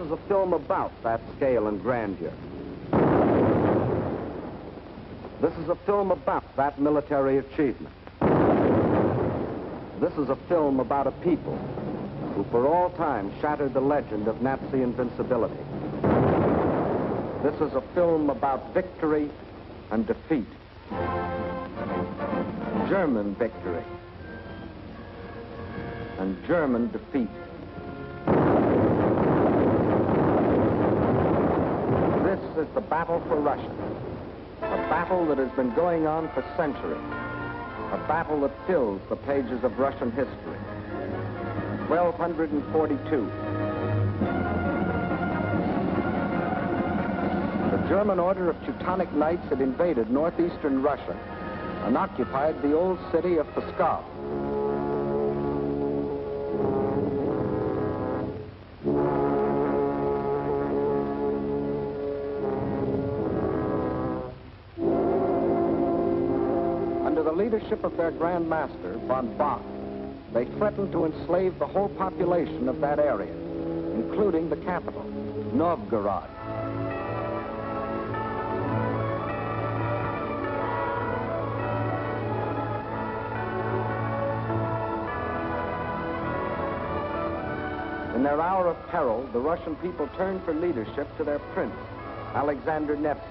is a film about that scale and grandeur. This is a film about that military achievement. This is a film about a people who for all time shattered the legend of Nazi invincibility. This is a film about victory and defeat. German victory and German defeat. This is the battle for Russia, a battle that has been going on for centuries, a battle that fills the pages of Russian history. 1242. The German Order of Teutonic Knights had invaded northeastern Russia and occupied the old city of Pskov. Under the leadership of their Grand Master, von Bock, they threatened to enslave the whole population of that area, including the capital, Novgorod. In their hour of peril, the Russian people turned for leadership to their prince, Alexander Nevsky.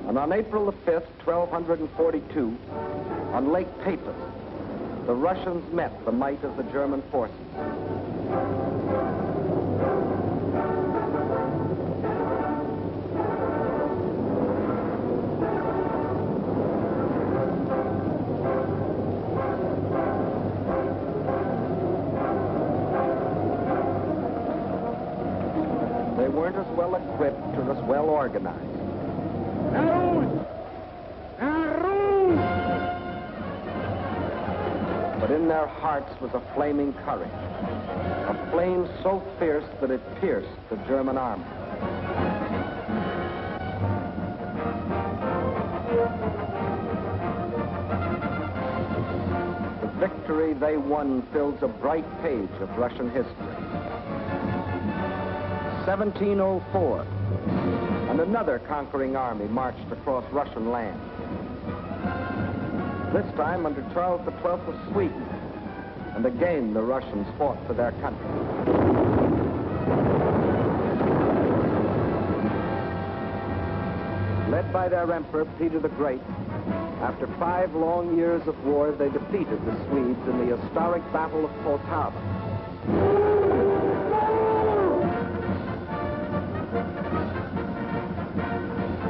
And on April the 5th, 1242, on Lake Peipus, the Russians met the might of the German forces. They weren't as well equipped or as well organized. But in their hearts was a flaming courage, a flame so fierce that it pierced the German army. The victory they won fills a bright page of Russian history. 1704, and another conquering army marched across Russian land. This time under Charles XII of Sweden, and again the Russians fought for their country. Led by their emperor, Peter the Great, after 5 long years of war, they defeated the Swedes in the historic Battle of Poltava.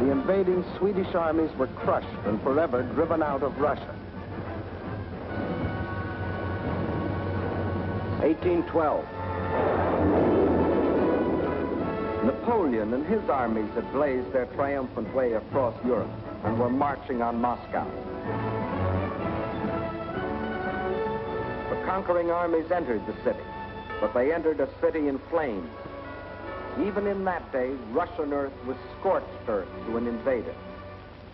The invading Swedish armies were crushed and forever driven out of Russia. 1812. Napoleon and his armies had blazed their triumphant way across Europe and were marching on Moscow. The conquering armies entered the city, but they entered a city in flames. Even in that day, Russian earth was scorched earth to an invader.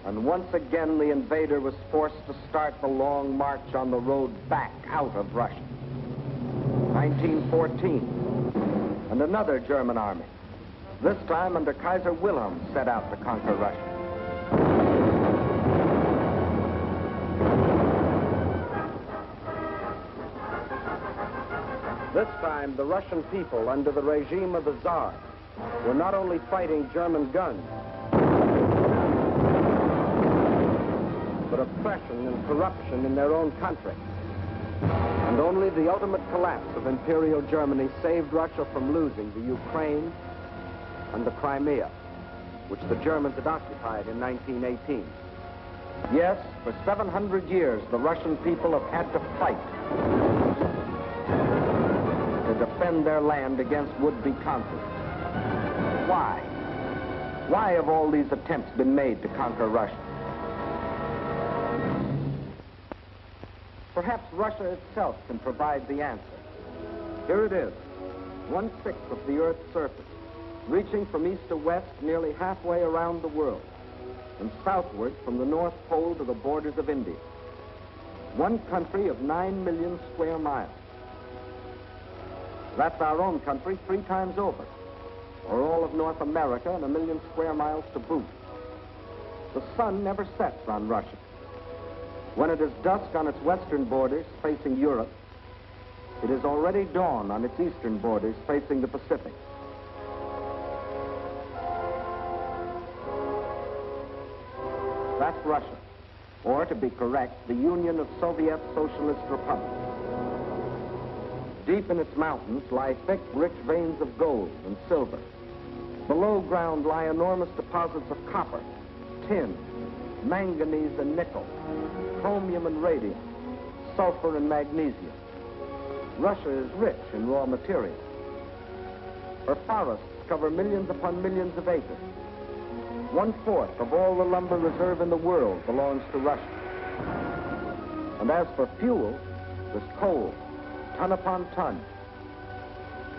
And once again, the invader was forced to start the long march on the road back out of Russia. 1914, and another German army, this time under Kaiser Wilhelm, set out to conquer Russia. This time, the Russian people, under the regime of the Tsar, were not only fighting German guns, but oppression and corruption in their own country. And only the ultimate collapse of Imperial Germany saved Russia from losing the Ukraine and the Crimea, which the Germans had occupied in 1918. Yes, for 700 years, the Russian people have had to fight to defend their land against would-be conquerors. Why? Why have all these attempts been made to conquer Russia? Perhaps Russia itself can provide the answer. Here it is, 1/6 of the Earth's surface, reaching from east to west nearly halfway around the world. and southward from the North Pole to the borders of India. One country of 9 million square miles. That's our own country 3 times over, or all of North America and 1 million square miles to boot. The sun never sets on Russia. When it is dusk on its western borders facing Europe, it is already dawn on its eastern borders facing the Pacific. That's Russia, or to be correct, the Union of Soviet Socialist Republics. Deep in its mountains lie thick, rich veins of gold and silver. Below ground lie enormous deposits of copper, tin, manganese and nickel, chromium and radium, sulfur and magnesium. Russia is rich in raw materials. Her forests cover millions upon millions of acres. 1/4 of all the lumber reserve in the world belongs to Russia. And as for fuel, there's coal, ton upon ton.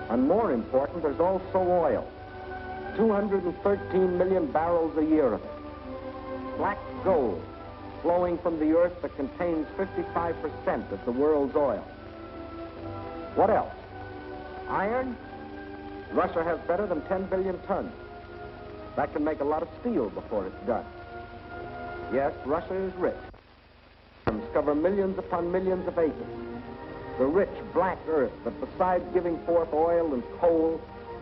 And more important, there's also oil. 213 million barrels a year of it. Black gold flowing from the earth that contains 55% of the world's oil. What else? Iron? Russia has better than 10 billion tons. That can make a lot of steel before it's done. Yes, Russia is rich. Farms cover millions upon millions of acres. The rich black earth that besides giving forth oil and coal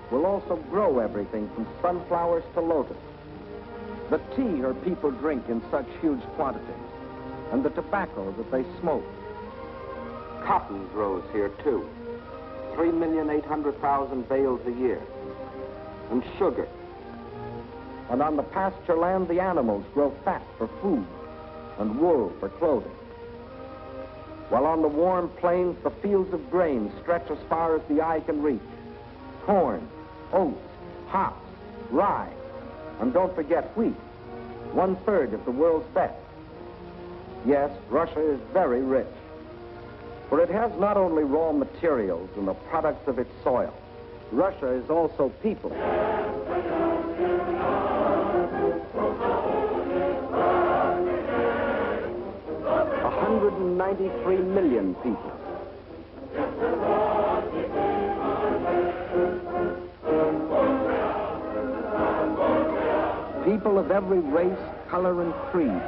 will also grow everything from sunflowers to lotus. The tea her people drink in such huge quantities, and the tobacco that they smoke. Cotton grows here too, 3,800,000 bales a year, and sugar. And on the pasture land, the animals grow fat for food and wool for clothing. While on the warm plains, the fields of grain stretch as far as the eye can reach. Corn, oats, hops, rye, and don't forget wheat, 1/3 of the world's best. Yes, Russia is very rich, for it has not only raw materials and the products of its soil. Russia is also people. 193 million people. People of every race, color, and creed.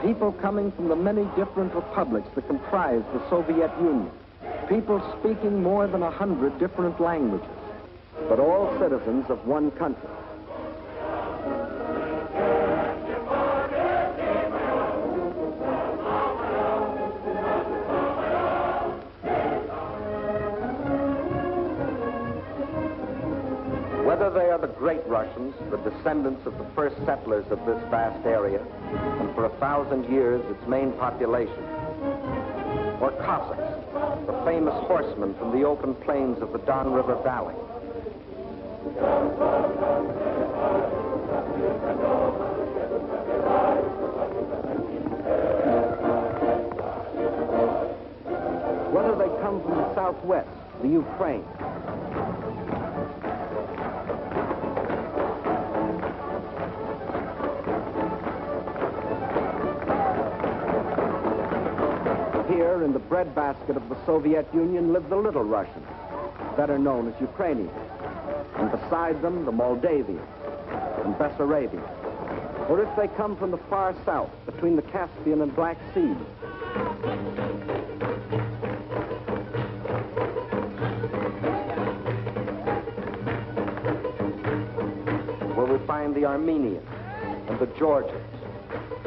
People coming from the many different republics that comprise the Soviet Union. People speaking more than 100 different languages, but all citizens of one country. Whether they are the great Russians, the descendants of the first settlers of this vast area, and for 1,000 years its main population, or Cossacks, the famous horsemen from the open plains of the Don River Valley. Whether they come from the southwest, the Ukraine, here in the breadbasket of the Soviet Union live the little Russians, better known as Ukrainians, and beside them the Moldavians and Bessarabians. Or if they come from the far south, between the Caspian and Black Seas, where we find the Armenians and the Georgians,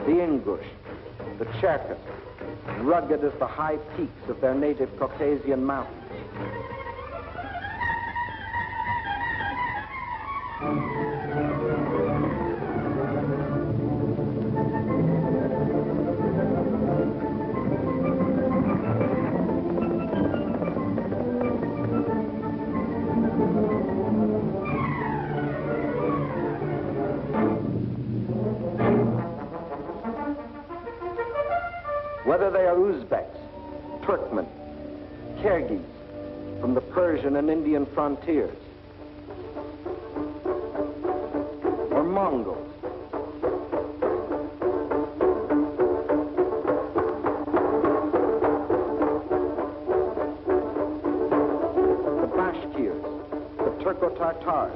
the Ingush, the Cherkess, rugged as the high peaks of their native Caucasian mountains. Whether they are Uzbeks, Turkmen, Kyrgyz, from the Persian and Indian frontiers, or Mongols, Turco-Tartars,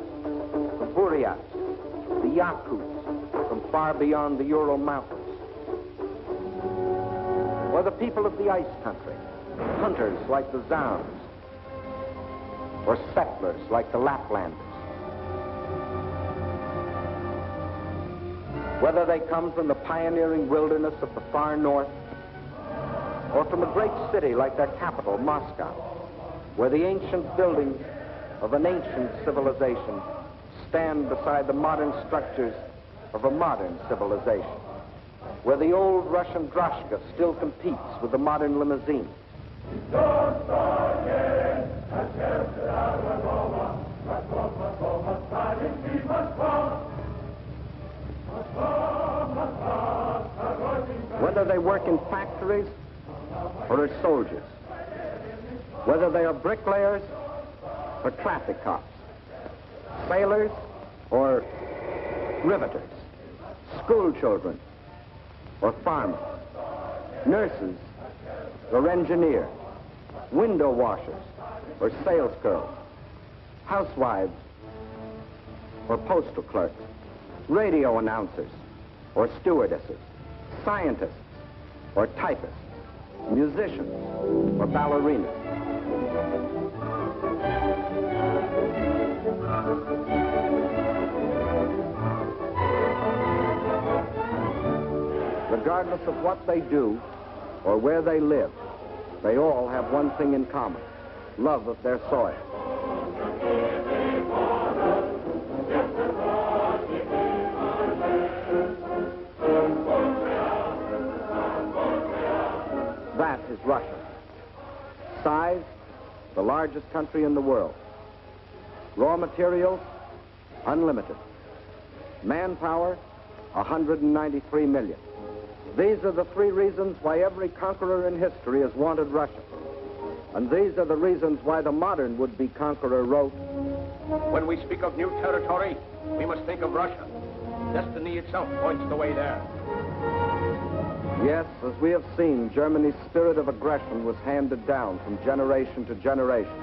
the Buryats, the Yakuts from far beyond the Ural Mountains, or the people of the ice country, hunters like the Zounds, or settlers like the Laplanders. Whether they come from the pioneering wilderness of the far north, or from a great city like their capital, Moscow, where the ancient buildings of an ancient civilization stand beside the modern structures of a modern civilization, where the old Russian droshka still competes with the modern limousine. Whether they work in factories or as soldiers, whether they are bricklayers or traffic cops, sailors or riveters, school children or farmers, nurses or engineers, window washers or sales girls, housewives or postal clerks, radio announcers or stewardesses, scientists or typists, musicians or ballerinas. Regardless of what they do or where they live, they all have one thing in common: love of their soil. That is Russia. Size, the largest country in the world. Raw materials, unlimited. Manpower, 193 million. These are the three reasons why every conqueror in history has wanted Russia. And these are the reasons why the modern would-be conqueror wrote, "When we speak of new territory, we must think of Russia. Destiny itself points the way there." Yes, as we have seen, Germany's spirit of aggression was handed down from generation to generation.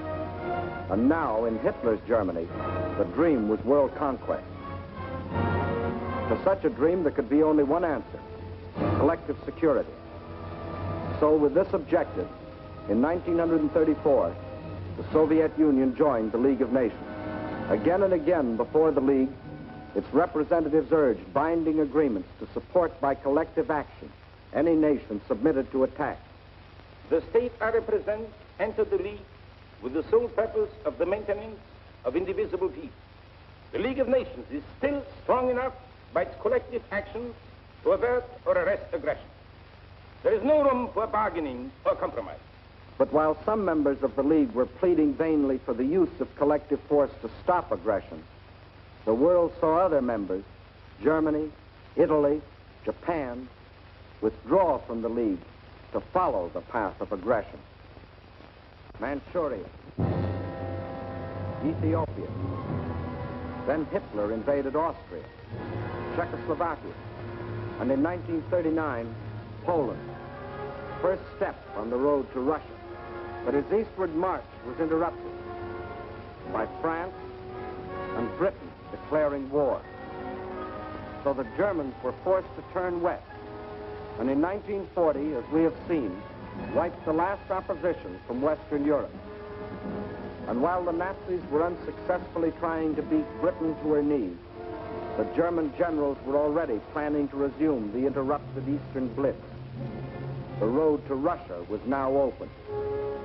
And now, in Hitler's Germany, the dream was world conquest. To such a dream, there could be only one answer: collective security. So with this objective, in 1934, the Soviet Union joined the League of Nations. Again and again before the League, its representatives urged binding agreements to support by collective action any nation submitted to attack. The states I represent entered the League with the sole purpose of the maintenance of indivisible peace. The League of Nations is still strong enough by its collective actions to avert or arrest aggression. There is no room for bargaining or compromise. But while some members of the League were pleading vainly for the use of collective force to stop aggression, the world saw other members, Germany, Italy, Japan, withdraw from the League to follow the path of aggression. Manchuria, Ethiopia, then Hitler invaded Austria, Czechoslovakia, and in 1939, Poland, first step on the road to Russia. But his eastward march was interrupted by France and Britain declaring war. So the Germans were forced to turn west, and in 1940, as we have seen, wiped the last opposition from Western Europe. And while the Nazis were unsuccessfully trying to beat Britain to her knees, the German generals were already planning to resume the interrupted Eastern Blitz. The road to Russia was now open.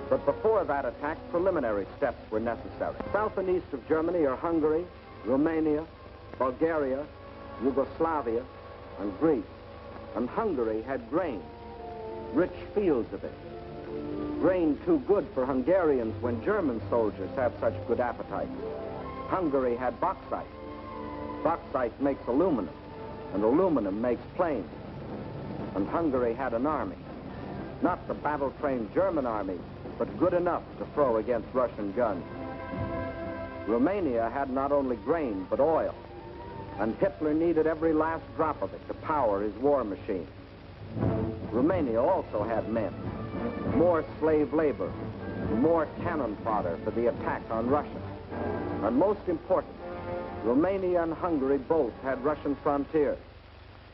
But before that attack, preliminary steps were necessary. South and east of Germany are Hungary, Romania, Bulgaria, Yugoslavia, and Greece. And Hungary had grain, rich fields of it. Grain too good for Hungarians when German soldiers have such good appetite. Hungary had bauxite. Bauxite makes aluminum, and aluminum makes planes. And Hungary had an army. Not the battle-trained German army, but good enough to throw against Russian guns. Romania had not only grain, but oil. And Hitler needed every last drop of it to power his war machine. Romania also had men, more slave labor, more cannon fodder for the attack on Russia. And most important, Romania and Hungary both had Russian frontiers,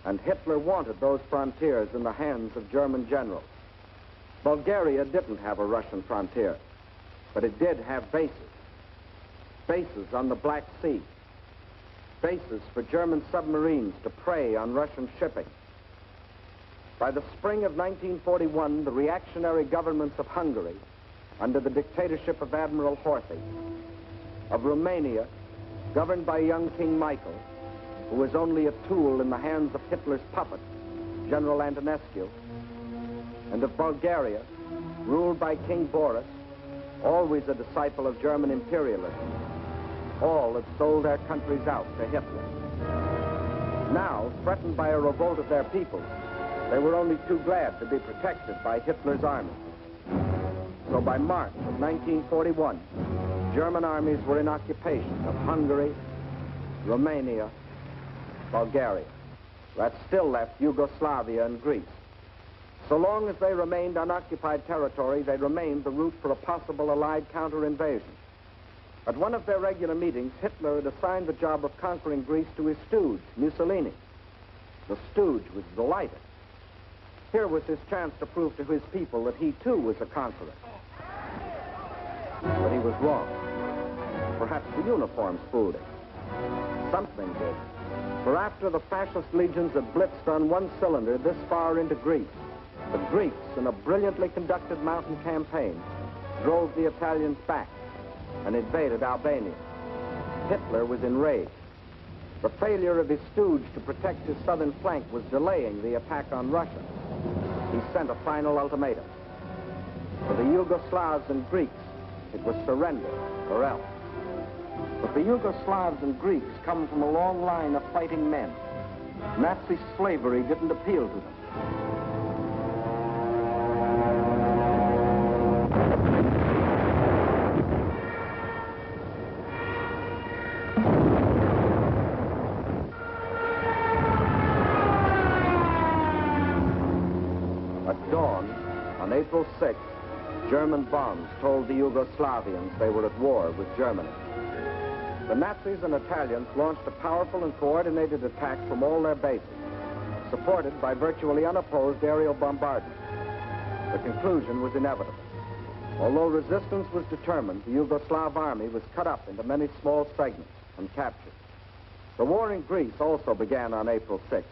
and Hitler wanted those frontiers in the hands of German generals. Bulgaria didn't have a Russian frontier, but it did have bases. Bases on the Black Sea. Bases for German submarines to prey on Russian shipping. By the spring of 1941, the reactionary governments of Hungary, under the dictatorship of Admiral Horthy, of Romania, governed by young King Michael, who was only a tool in the hands of Hitler's puppet, General Antonescu, and of Bulgaria, ruled by King Boris, always a disciple of German imperialism. All had sold their countries out to Hitler. Now, threatened by a revolt of their peoples, they were only too glad to be protected by Hitler's army. So by March of 1941, German armies were in occupation of Hungary, Romania, Bulgaria. That still left Yugoslavia and Greece. So long as they remained unoccupied territory, they remained the route for a possible Allied counter-invasion. At one of their regular meetings, Hitler had assigned the job of conquering Greece to his stooge, Mussolini. The stooge was delighted. Here was his chance to prove to his people that he too was a conqueror. But he was wrong. Perhaps the uniforms fooled him. Something did. For after the fascist legions had blitzed on one cylinder this far into Greece, the Greeks, in a brilliantly conducted mountain campaign, drove the Italians back and invaded Albania. Hitler was enraged. The failure of his stooge to protect his southern flank was delaying the attack on Russia. He sent a final ultimatum. For the Yugoslavs and Greeks, it was surrender or else. But the Yugoslavs and Greeks come from a long line of fighting men. Nazi slavery didn't appeal to them. At dawn, on April 6th, German bombs told the Yugoslavians they were at war with Germany. The Nazis and Italians launched a powerful and coordinated attack from all their bases, supported by virtually unopposed aerial bombardment. The conclusion was inevitable. Although resistance was determined, the Yugoslav army was cut up into many small segments and captured. The war in Greece also began on April 6th.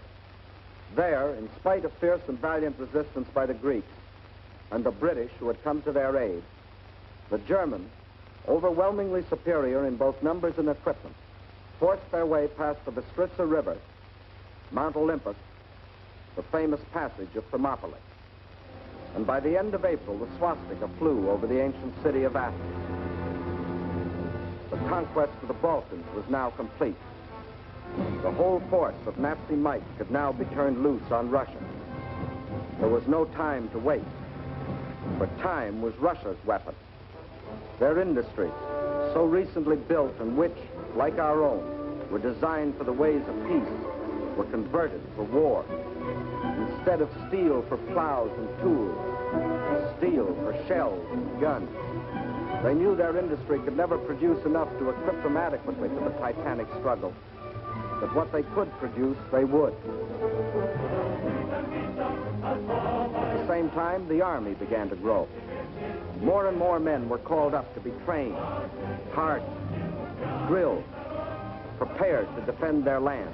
There, in spite of fierce and valiant resistance by the Greeks and the British who had come to their aid, the Germans, overwhelmingly superior in both numbers and equipment, forced their way past the Bistritsa River, Mount Olympus, the famous passage of Thermopylae. And by the end of April, the swastika flew over the ancient city of Athens. The conquest of the Balkans was now complete. The whole force of Nazi might could now be turned loose on Russia. There was no time to waste, for time was Russia's weapon. Their industries, so recently built and which, like our own, were designed for the ways of peace, were converted for war. Instead of steel for plows and tools, steel for shells and guns. They knew their industry could never produce enough to equip them adequately for the titanic struggle. But what they could produce, they would. At the same time, the army began to grow. More and more men were called up to be trained, hardened, drilled, prepared to defend their land.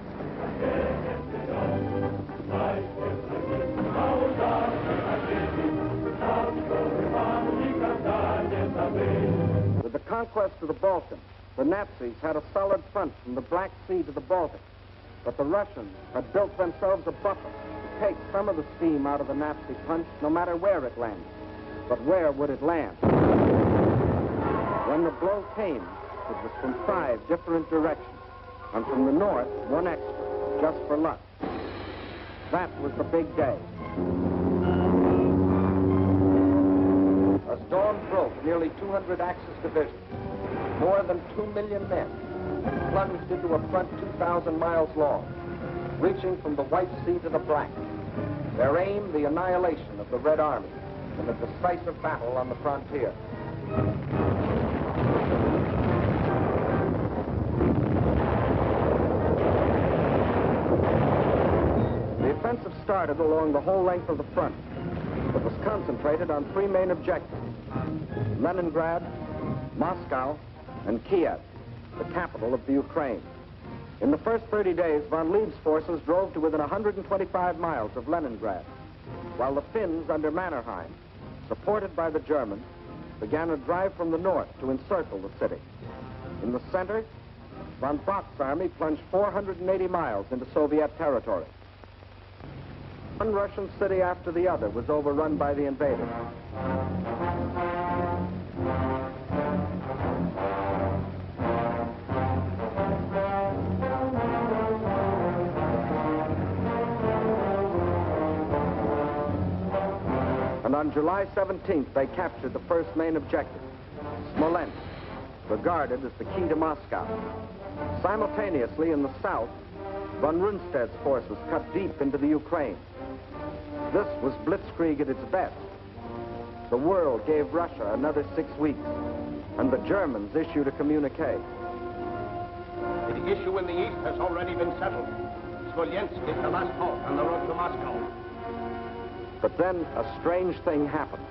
With the conquest of the Balkans, the Nazis had a solid front from the Black Sea to the Baltic, but the Russians had built themselves a buffer to take some of the steam out of the Nazi punch, no matter where it landed. But where would it land? When the blow came, it was from 5 different directions, and from the north, 1 extra, just for luck. That was the big day. As dawn broke, nearly 200 Axis divisions, more than 2 million men, plunged into a front 2,000 miles long, reaching from the White Sea to the Black. Their aim, the annihilation of the Red Army in a decisive battle on the frontier. started along the whole length of the front. It was concentrated on three main objectives: Leningrad, Moscow, and Kiev, the capital of the Ukraine. In the first 30 days, von Lieb's forces drove to within 125 miles of Leningrad, while the Finns under Mannerheim, supported by the Germans, began a drive from the north to encircle the city. In the center, von Bock's army plunged 480 miles into Soviet territory. One Russian city after the other was overrun by the invaders. And on July 17th, they captured the first main objective, Smolensk, regarded as the key to Moscow. Simultaneously, in the south, von Rundstedt's forces cut deep into the Ukraine. This was blitzkrieg at its best. The world gave Russia another 6 weeks, and the Germans issued a communique. The issue in the east has already been settled. Smolensk is the last halt on the road to Moscow. But then a strange thing happened.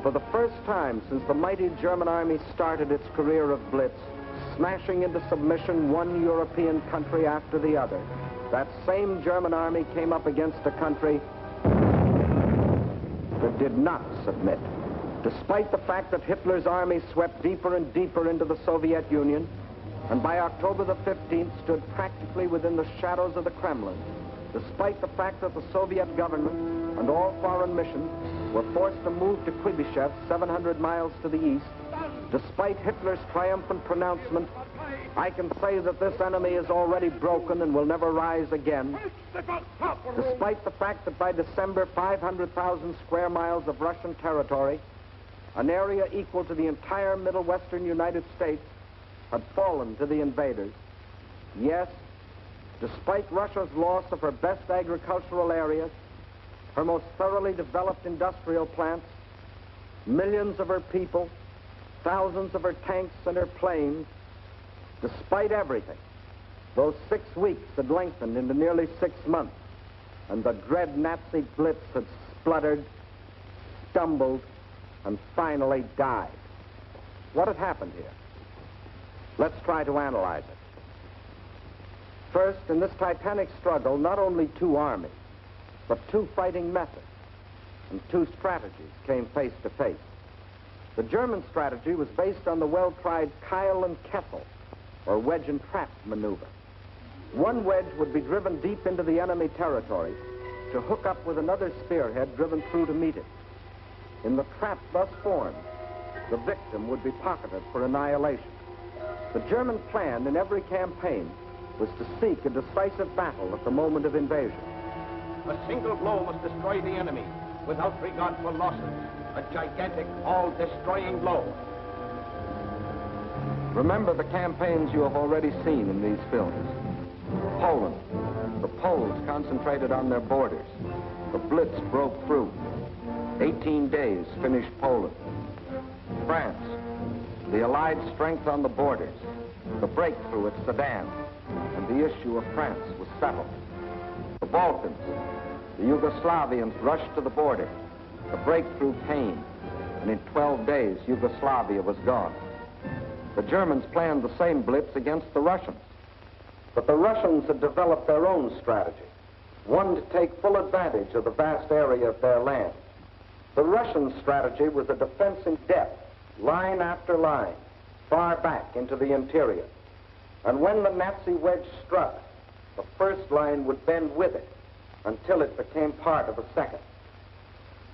For the first time since the mighty German army started its career of blitz, smashing into submission one European country after the other, that same German army came up against a country that did not submit. Despite the fact that Hitler's army swept deeper and deeper into the Soviet Union, and by October the 15th stood practically within the shadows of the Kremlin, despite the fact that the Soviet government and all foreign missions were forced to move to Kuibyshev 700 miles to the east, despite Hitler's triumphant pronouncement, I can say that this enemy is already broken and will never rise again. Despite the fact that by December, 500,000 square miles of Russian territory, an area equal to the entire Middle Western United States, had fallen to the invaders. Yes, despite Russia's loss of her best agricultural areas, her most thoroughly developed industrial plants, millions of her people, thousands of her tanks and her planes, despite everything, those 6 weeks had lengthened into nearly 6 months, and the dread Nazi blitz had spluttered, stumbled, and finally died. What had happened here? Let's try to analyze it. First, in this titanic struggle, not only two armies, but two fighting methods and two strategies came face to face. The German strategy was based on the well-tried Keil and Kessel, or wedge and trap maneuver. One wedge would be driven deep into the enemy territory to hook up with another spearhead driven through to meet it. In the trap thus formed, the victim would be pocketed for annihilation. The German plan in every campaign was to seek a decisive battle at the moment of invasion. A single blow must destroy the enemy without regard for losses. A gigantic, all-destroying blow. Remember the campaigns you have already seen in these films. Poland. The Poles concentrated on their borders. The Blitz broke through. 18 days finished Poland. France. The Allied strength on the borders. The breakthrough at Sedan. And the issue of France was settled. The Balkans. The Yugoslavians rushed to the border. The breakthrough came, and in 12 days, Yugoslavia was gone. The Germans planned the same blitz against the Russians. But the Russians had developed their own strategy, one to take full advantage of the vast area of their land. The Russian strategy was a defense in depth, line after line, far back into the interior. And when the Nazi wedge struck, the first line would bend with it until it became part of a second.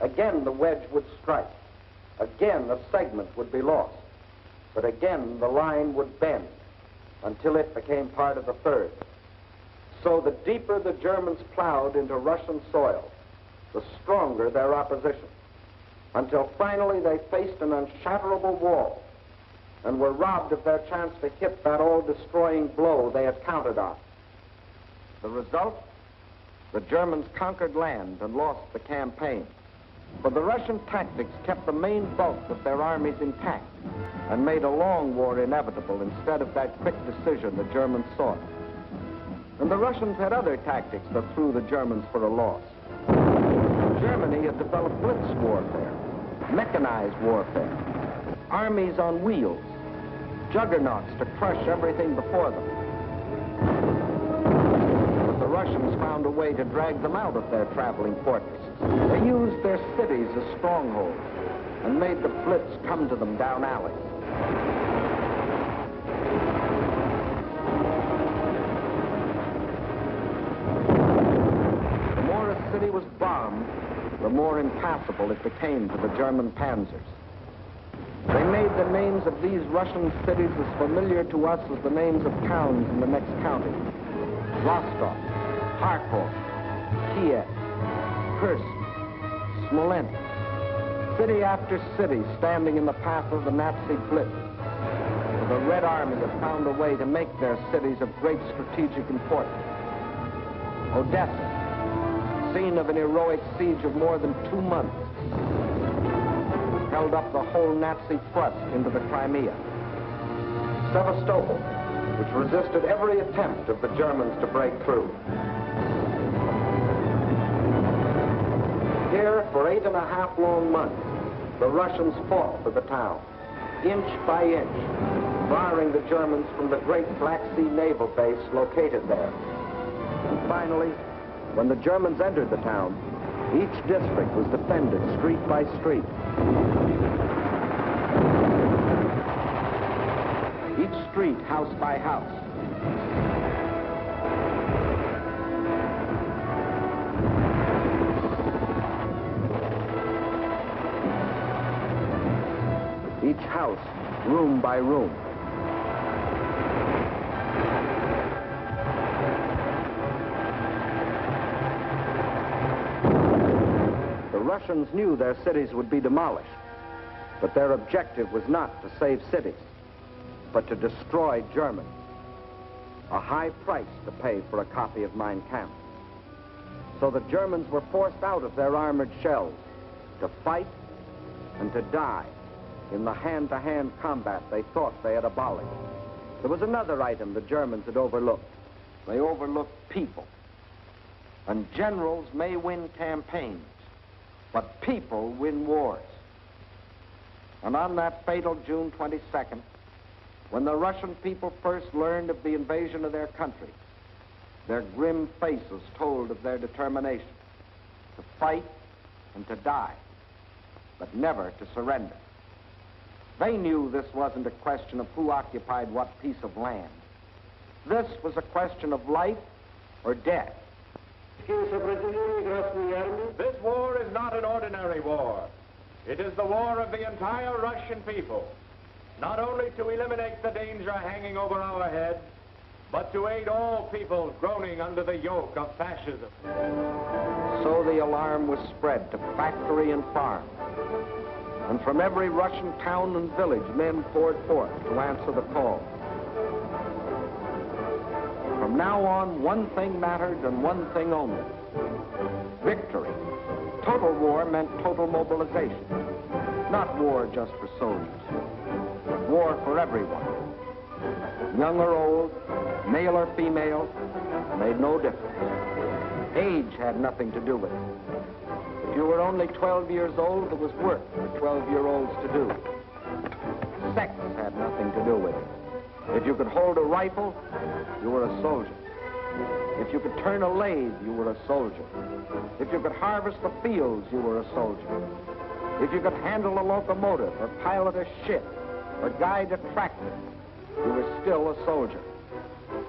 Again, the wedge would strike. Again, a segment would be lost. But again, the line would bend until it became part of the third. So the deeper the Germans plowed into Russian soil, the stronger their opposition, until finally they faced an unshatterable wall and were robbed of their chance to hit that all-destroying blow they had counted on. The result? The Germans conquered land and lost the campaign. But the Russian tactics kept the main bulk of their armies intact and made a long war inevitable instead of that quick decision the Germans sought. And the Russians had other tactics that threw the Germans for a loss. Germany had developed blitz warfare, mechanized warfare, armies on wheels, juggernauts to crush everything before them. But the Russians found a way to drag them out of their traveling fortresses. They used their cities as strongholds and made the blitz come to them down alleys. The more a city was bombed, the more impassable it became to the German panzers. They made the names of these Russian cities as familiar to us as the names of towns in the next county. Rostov, Kharkov, Kiev, Kursk, Smolensk. City after city standing in the path of the Nazi blitz. The Red Army had found a way to make their cities of great strategic importance. Odessa, scene of an heroic siege of more than 2 months, held up the whole Nazi thrust into the Crimea. Sevastopol, which resisted every attempt of the Germans to break through. Here, for 8.5 long months, the Russians fought for the town, inch by inch, barring the Germans from the great Black Sea naval base located there. And finally, when the Germans entered the town, each district was defended street by street. Each street house by house. Each house, room by room. The Russians knew their cities would be demolished, but their objective was not to save cities, but to destroy Germany. A high price to pay for a copy of Mein Kampf. So the Germans were forced out of their armored shells to fight and to die in the hand-to-hand combat they thought they had abolished. There was another item the Germans had overlooked. They overlooked people. And generals may win campaigns, but people win wars. And on that fatal June 22nd, when the Russian people first learned of the invasion of their country, their grim faces told of their determination to fight and to die, but never to surrender. They knew this wasn't a question of who occupied what piece of land. This was a question of life or death. This war is not an ordinary war. It is the war of the entire Russian people, not only to eliminate the danger hanging over our heads, but to aid all people groaning under the yoke of fascism. So the alarm was spread to factory and farm. And from every Russian town and village, men poured forth to answer the call. From now on, one thing mattered and one thing only: victory. Total war meant total mobilization. Not war just for soldiers, but war for everyone. Young or old, male or female, made no difference. Age had nothing to do with it. If you were only 12 years old, there was work for 12-year-olds to do. Sex had nothing to do with it. If you could hold a rifle, you were a soldier. If you could turn a lathe, you were a soldier. If you could harvest the fields, you were a soldier. If you could handle a locomotive or pilot a ship or guide a tractor, you were still a soldier.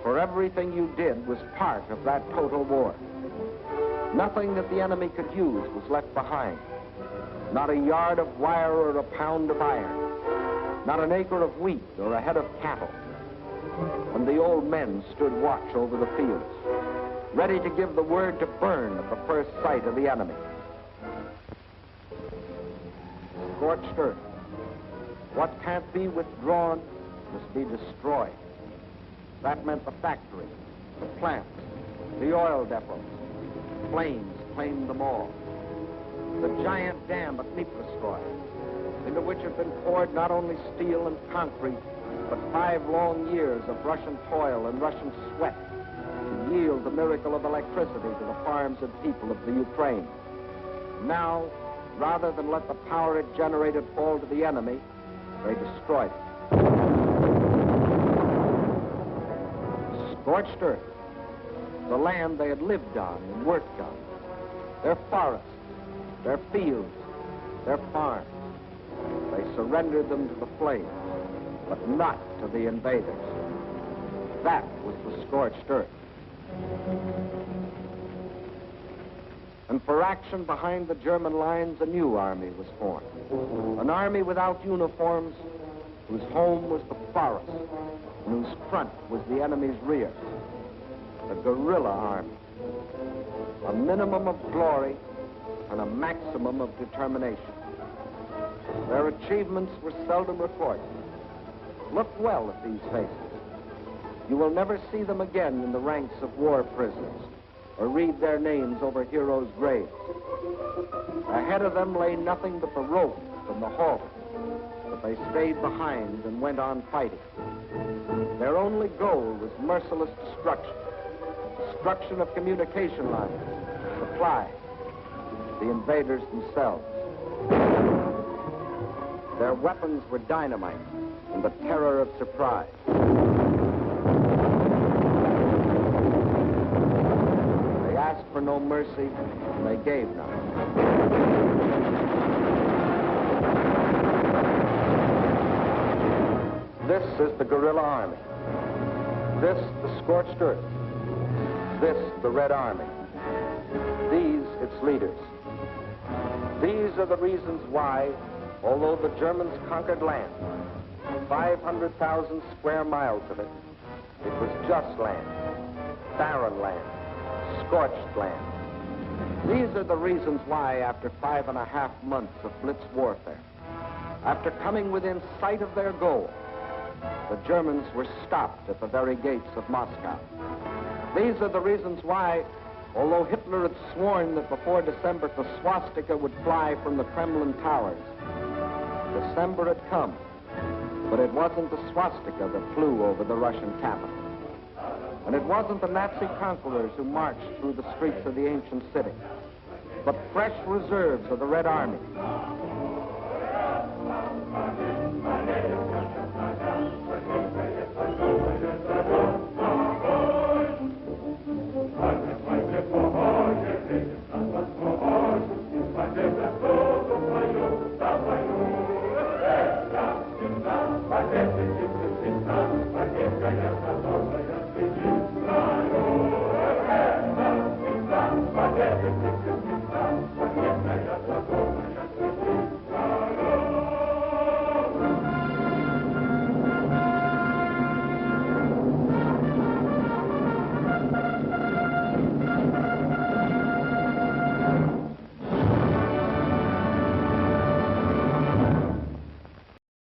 For everything you did was part of that total war. Nothing that the enemy could use was left behind. Not a yard of wire or a pound of iron. Not an acre of wheat or a head of cattle. And the old men stood watch over the fields, ready to give the word to burn at the first sight of the enemy. Scorched earth. What can't be withdrawn must be destroyed. That meant the factory, the plants, the oil depots. Flames claimed them all. The giant dam at Dnipropetrovsk, into which had been poured not only steel and concrete, but 5 long years of Russian toil and Russian sweat to yield the miracle of electricity to the farms and people of the Ukraine. Now, rather than let the power it generated fall to the enemy, they destroyed it. Scorched earth, the land they had lived on and worked on, their forests, their fields, their farms. They surrendered them to the flames, but not to the invaders. That was the scorched earth. And for action behind the German lines, a new army was formed. An army without uniforms, whose home was the forest, and whose front was the enemy's rear. The guerrilla army. A minimum of glory and a maximum of determination. Their achievements were seldom recorded. Look well at these faces. You will never see them again in the ranks of war prisoners or read their names over heroes' graves. Ahead of them lay nothing but the rope and the halter, but they stayed behind and went on fighting. Their only goal was merciless destruction. Destruction of communication lines, supplies, the invaders themselves. Their weapons were dynamite and the terror of surprise. They asked for no mercy, and they gave none. This is the guerrilla army. This, the scorched earth. This, the Red Army. These, its leaders. These are the reasons why, although the Germans conquered land, 500,000 square miles of it, it was just land, barren land, scorched land. These are the reasons why, after 5.5 months of blitz warfare, after coming within sight of their goal, the Germans were stopped at the very gates of Moscow. These are the reasons why, although Hitler had sworn that before December the swastika would fly from the Kremlin towers, December had come, but it wasn't the swastika that flew over the Russian capital. And it wasn't the Nazi conquerors who marched through the streets of the ancient city, but fresh reserves of the Red Army,